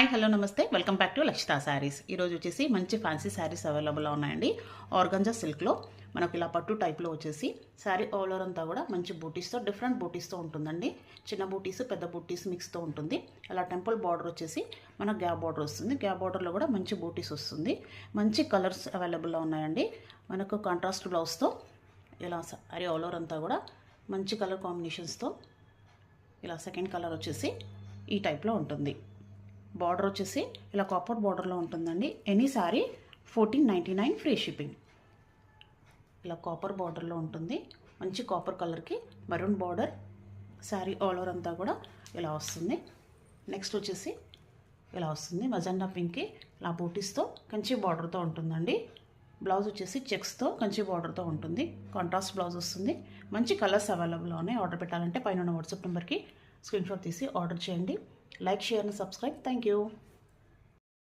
Hi hello నమస్తే welcome back to లక్షిత saris. ఈరోజు వచ్చేసి మంచి ఫ్యాన్సీ శారీస్ అవైలబుల్లో ఉన్నాయండి. ఆర్గంజా సిల్క్లో మనకు ఇలా పట్టు టైప్లో వచ్చేసి శారీ ఆల్ ఓవర్ అంతా కూడా మంచి బూటీస్తో డిఫరెంట్ బూటీస్తో ఉంటుందండి. చిన్న బూటీస్ పెద్ద బూటీస్ మిక్స్తో ఉంటుంది. అలా టెంపుల్ బార్డర్ వచ్చేసి మనకు గ్యాప్ బార్డర్ వస్తుంది. గ్యాప్ బార్డర్లో కూడా మంచి బూటీస్ వస్తుంది. మంచి కలర్స్ అవైలబుల్లో ఉన్నాయండి. మనకు కాంట్రాస్ట్ బ్లౌజ్తో ఇలా శారీ ఆల్ ఓవర్ అంతా కూడా మంచి కలర్ కాంబినేషన్స్తో ఇలా సెకండ్ కలర్ వచ్చేసి ఈ టైప్లో ఉంటుంది. బార్డర్ వచ్చేసి ఇలా కాపర్ బార్డర్లో ఉంటుందండి. Any sorry 1499 free shipping. ఇలా కాపర్ బార్డర్లో ఉంటుంది. మంచి కాపర్ కలర్కి maroon border. Sari all over అంతా కూడా ఇలా వస్తుంది. నెక్స్ట్ వచ్చేసి ఇలా వస్తుంది మజెండా పింక్కి ఇలా బూటీస్తో కంచి బార్డర్తో ఉంటుందండి. బ్లౌజ్ వచ్చేసి చెక్స్తో కంచి బార్డర్తో ఉంటుంది. కాంట్రాస్ట్ బ్లౌజ్ వస్తుంది. మంచి కలర్స్ అవైలబుల్లో ఉన్నాయి. ఆర్డర్ పెట్టాలంటే పైన వాట్సాప్ నెంబర్కి స్క్రీన్షాట్ తీసి ఆర్డర్ చేయండి. Like, share and subscribe. Thank you.